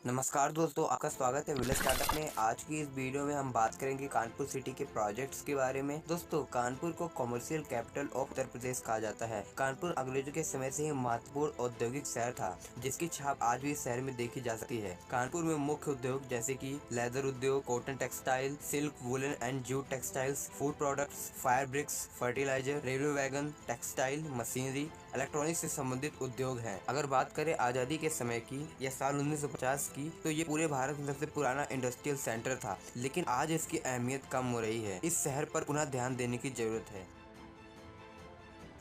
नमस्कार दोस्तों, आपका स्वागत है विलेज स्टार्टअप में। आज की इस वीडियो में हम बात करेंगे कानपुर सिटी के प्रोजेक्ट्स के बारे में। दोस्तों, कानपुर को commercial capital of Uttar Pradesh कहा जाता है। कानपुर अंग्रेजों के समय से ही महत्वपूर्ण औद्योगिक शहर था, जिसकी छाप आज भी इस शहर में देखी जा सकती है। कानपुर में मुख्य उद्योग जैसे कि लेदर उद्योग, cotton textile, silk, woollen and jute textiles, food products, fire bricks, fertiliser, railway wagon, textile, machinery, electronics से संबंधित उद्योग हैं। अगर बात करें आजादी के समय की या साल 1950 की, तो ये पूरे भारत में सबसे पुराना इंडस्ट्रियल सेंटर था, लेकिन आज इसकी अहमियत कम हो रही है। इस शहर पर पुनः ध्यान देने की जरूरत है।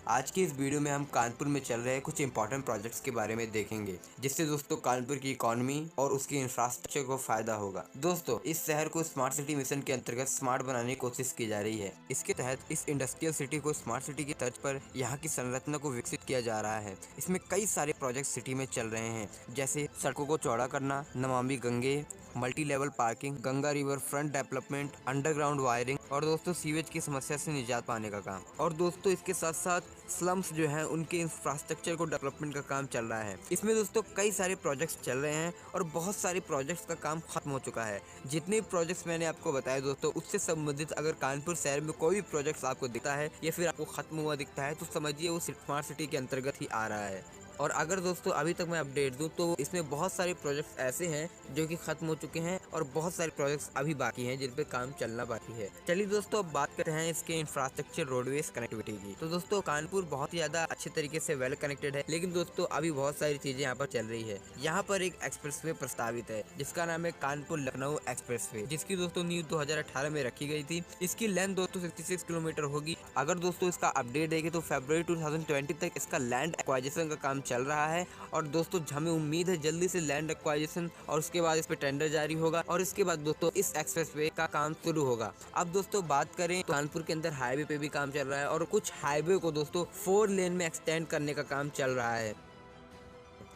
आज की इस वीडियो में हम कानपुर में चल रहे कुछ इंपॉर्टेंट प्रोजेक्ट्स के बारे में देखेंगे, जिससे दोस्तों कानपुर की इकोनॉमी और उसकी इंफ्रास्ट्रक्चर को फायदा होगा। दोस्तों, इस शहर को स्मार्ट सिटी मिशन के अंतर्गत स्मार्ट बनाने की कोशिश की जा रही है। इसके तहत इस इंडस्ट्रियल सिटी को स्मार्ट सिटी की तर्ज पर यहाँ की संरचना को विकसित किया जा रहा है। इसमें कई सारे प्रोजेक्ट सिटी में चल रहे हैं, जैसे सड़कों को चौड़ा करना, Namami Gange, multi level parking, Ganga river front development, underground wiring और दोस्तों सीवेज की समस्या से निजात पाने का काम। और दोस्तों, इसके साथ साथ स्लम्स जो हैं उनके इंफ्रास्ट्रक्चर को डेवलपमेंट का काम चल रहा है। इसमें दोस्तों कई सारे प्रोजेक्ट्स चल रहे हैं और बहुत सारे प्रोजेक्ट्स का काम खत्म हो चुका है। जितने प्रोजेक्ट्स मैंने आपको बताए दोस्तों, उससे संबंधित अगर कानपुर शहर में कोई भी प्रोजेक्ट्स आपको दिखता है या फिर आपको खत्म हुआ दिखता है, तो समझिए वो स्मार्ट सिटी के अंतर्गत ही आ रहा है। और अगर दोस्तों अभी तक मैं अपडेट दूं, तो इसमें बहुत सारे प्रोजेक्ट्स ऐसे हैं जो कि खत्म हो चुके हैं और बहुत सारे प्रोजेक्ट्स अभी बाकी हैं जिन पे काम चलना बाकी है। चलिए दोस्तों, अब बात करते हैं इसके इंफ्रास्ट्रक्चर, रोडवेज कनेक्टिविटी की। तो दोस्तों, कानपुर बहुत ही ज्यादा अच्छे तरीके से वेल कनेक्टेड है, लेकिन दोस्तों अभी बहुत सारी चीजें यहाँ पर चल रही है। यहाँ पर एक एक्सप्रेसवे प्रस्तावित है जिसका नाम है कानपुर लखनऊ एक्सप्रेसवे, जिसकी दोस्तों नींव 2018 में रखी गई थी। इसकी लेंथ दोस्तों 66 किलोमीटर होगी। अगर दोस्तों इसका अपडेट देखें तो फरवरी 2020 तक इसका लैंड एक्वाजिशन का काम चल रहा है। और दोस्तों हमें उम्मीद है जल्दी से लैंड एक्वाजिशन और उसके बाद इस पे टेंडर जारी होगा और इसके बाद दोस्तों इस एक्सप्रेसवे का काम शुरू होगा। अब दोस्तों बात करें तो कानपुर के अंदर हाईवे पे भी काम चल रहा है और कुछ हाईवे को दोस्तों 4 लेन में एक्सटेंड करने का काम चल रहा है।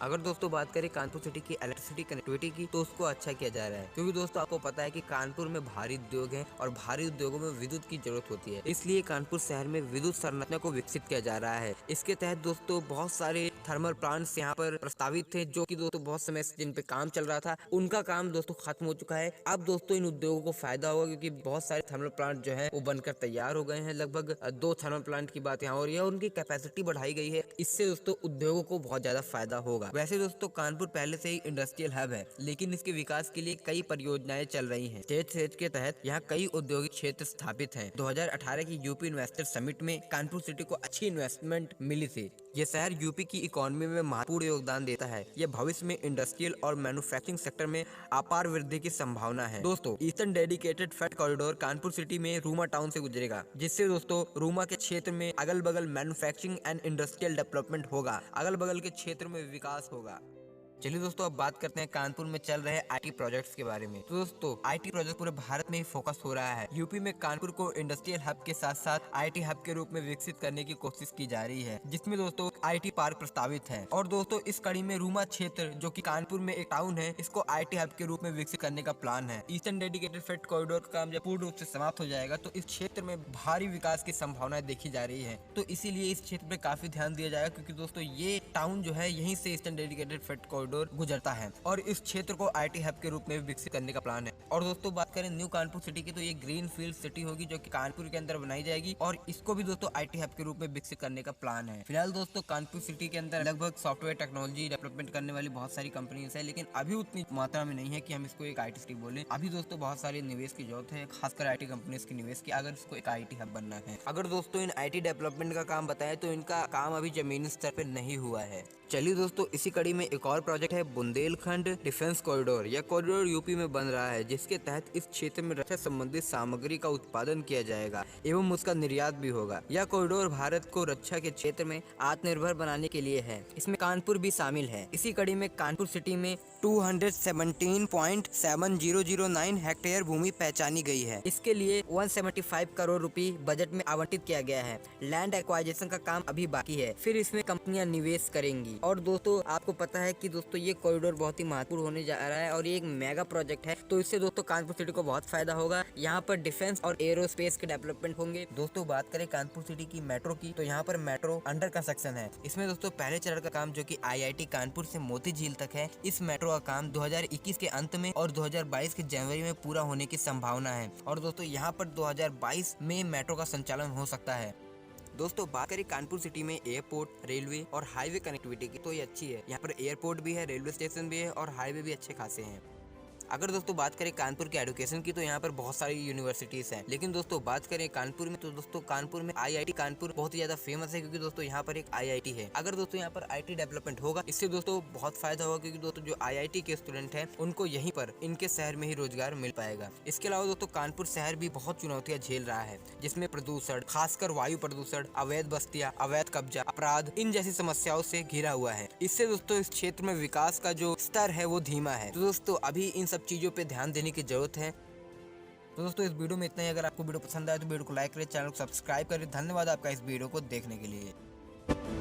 अगर दोस्तों बात करें कानपुर सिटी की इलेक्ट्रिसिटी कनेक्टिविटी की, तो उसको अच्छा किया जा रहा है, क्योंकि दोस्तों आपको पता है कि कानपुर में भारी उद्योग हैं और भारी उद्योगों में विद्युत की जरूरत होती है। इसलिए कानपुर शहर में विद्युत संरचना को विकसित किया जा रहा है। इसके तहत दोस्तों बहुत सारे थर्मल प्लांट्स यहाँ पर प्रस्तावित थे, जो कि दोस्तों बहुत समय से जिन पे काम चल रहा था, उनका काम दोस्तों खत्म हो चुका है। अब दोस्तों इन उद्योगों को फायदा होगा, क्योंकि बहुत सारे थर्मल प्लांट जो है वो बनकर तैयार हो गए हैं। लगभग 2 थर्मल प्लांट की बात यहाँ हो रही है और उनकी कैपेसिटी बढ़ाई गई है। इससे दोस्तों उद्योगों को बहुत ज्यादा फायदा होगा। वैसे दोस्तों कानपुर पहले से ही इंडस्ट्रियल हब है, लेकिन इसके विकास के लिए कई परियोजनाएं चल रही हैं। स्टेट सेज के तहत यहाँ कई औद्योगिक क्षेत्र स्थापित हैं। 2018 की यूपी इन्वेस्टर समिट में कानपुर सिटी को अच्छी इन्वेस्टमेंट मिली थी। यह शहर यूपी की इकोनॉमी में महत्वपूर्ण योगदान देता है। यह भविष्य में इंडस्ट्रियल और मैन्युफैक्चरिंग सेक्टर में अपार वृद्धि की संभावना है। दोस्तों, eastern dedicated freight corridor Kanpur city में रूमा टाउन से गुजरेगा, जिससे दोस्तों रूमा के क्षेत्र में अगल बगल मैन्युफैक्चरिंग एंड इंडस्ट्रियल डेवलपमेंट होगा, अगल बगल के क्षेत्र में विकास होगा। चलिए दोस्तों, अब बात करते हैं कानपुर में चल रहे आईटी प्रोजेक्ट्स के बारे में। तो दोस्तों आईटी प्रोजेक्ट पूरे भारत में ही फोकस हो रहा है। यूपी में कानपुर को इंडस्ट्रियल हब के साथ साथ आईटी हब के रूप में विकसित करने की कोशिश की जा रही है, जिसमें दोस्तों आईटी पार्क प्रस्तावित है। और दोस्तों इस कड़ी में रूमा क्षेत्र, जो कि कानपुर में एक टाउन है, इसको आईटी हब के रूप में विकसित करने का प्लान है। ईस्टर्न डेडिकेटेड फ्रेट कॉरिडोर का काम जब पूर्ण रूप से समाप्त हो जाएगा, तो इस क्षेत्र में भारी विकास की संभावनाएं देखी जा रही है। तो इसीलिए इस क्षेत्र पे काफी ध्यान दिया जाएगा, क्योंकि दोस्तों ये टाउन जो है यहीं से ईस्टर्न डेडिकेटेड फ्रेट कॉरिडोर गुजरता है और इस क्षेत्र को आईटी हब के रूप में विकसित करने का प्लान है। और दोस्तों बात करें न्यू कानपुर सिटी की, तो ये ग्रीन फील्ड सिटी होगी, जो कि कानपुर के अंदर बनाई जाएगी और इसको भी दोस्तों आईटी हब के रूप में विकसित करने का प्लान है। फिलहाल दोस्तों कानपुर सिटी के अंदर लगभग सॉफ्टवेयर टेक्नोलॉजी डेवलपमेंट करने वाली बहुत सारी कंपनीज है, लेकिन अभी उतनी मात्रा में नहीं है कि हम इसको एक आईटी सिटी बोले। अभी दोस्तों बहुत सारे निवेश की जरूरत है, खासकर आईटी कंपनीज की निवेश की, अगर इसको एक आईटी हब बनना है। अगर दोस्तों इन आईटी डेवलपमेंट का काम बताए, तो इनका काम अभी जमीनी स्तर पर नहीं हुआ है। चलिए दोस्तों, इसी कड़ी में एक और प्रोजेक्ट है बुंदेलखंड डिफेंस कॉरिडोर। यह कॉरिडोर यूपी में बन रहा है, जिसके तहत इस क्षेत्र में रक्षा संबंधित सामग्री का उत्पादन किया जाएगा एवं उसका निर्यात भी होगा। यह कॉरिडोर भारत को रक्षा के क्षेत्र में आत्मनिर्भर बनाने के लिए है। इसमें कानपुर भी शामिल है। इसी कड़ी में कानपुर सिटी में 217.7009 हेक्टेयर भूमि पहचानी गई है। इसके लिए 175 करोड़ रुपए बजट में आवंटित किया गया है। लैंड एक्वाजिशन का काम अभी बाकी है, फिर इसमें कंपनियां निवेश करेंगी। और दोस्तों आपको पता है कि दोस्तों ये कॉरिडोर बहुत ही महत्वपूर्ण होने जा रहा है और ये एक मेगा प्रोजेक्ट है, तो इससे दोस्तों कानपुर सिटी को बहुत फायदा होगा। यहाँ पर डिफेंस और एरोस्पेस के डेवलपमेंट होंगे। दोस्तों बात करें कानपुर सिटी की मेट्रो की, तो यहाँ पर मेट्रो अंडर कंस्ट्रक्शन है। इसमें दोस्तों पहले चरण का काम, जो कि आईआईटी कानपुर से मोती झील तक है, इस मेट्रो का काम 2021 के अंत में और 2022 के जनवरी में पूरा होने की संभावना है। और दोस्तों यहाँ पर 2022 में मेट्रो का संचालन हो सकता है। दोस्तों बात करें कानपुर सिटी में एयरपोर्ट, रेलवे और हाईवे कनेक्टिविटी की, तो ये अच्छी है। यहाँ पर एयरपोर्ट भी है, रेलवे स्टेशन भी है और हाईवे भी अच्छे खासे हैं। अगर दोस्तों बात करें कानपुर के एजुकेशन की, तो यहाँ पर बहुत सारी यूनिवर्सिटीज हैं। लेकिन दोस्तों बात करें कानपुर में, तो दोस्तों कानपुर में आईआईटी कानपुर बहुत ही ज्यादा फेमस है, क्योंकि दोस्तों यहाँ पर एक आईआईटी है। अगर दोस्तों यहाँ पर आईटी डेवलपमेंट होगा, इससे दोस्तों बहुत फायदा होगा, क्योंकि दोस्तों जो आईआईटी के स्टूडेंट हैं उनको यहीं पर इनके शहर में ही रोजगार मिल पाएगा। इसके अलावा दोस्तों कानपुर शहर भी बहुत चुनौतियां झेल रहा है, जिसमें प्रदूषण, खासकर वायु प्रदूषण, अवैध बस्तियां, अवैध कब्जा, अपराध, इन जैसी समस्याओं से घिरा हुआ है। इससे दोस्तों इस क्षेत्र में विकास का जो स्तर है वो धीमा है। तो दोस्तों अभी इन सब चीजों पे ध्यान देने की जरूरत है। तो दोस्तों इस वीडियो में इतना ही। अगर आपको वीडियो पसंद आए तो वीडियो को लाइक करें, चैनल को सब्सक्राइब करें। धन्यवाद आपका इस वीडियो को देखने के लिए।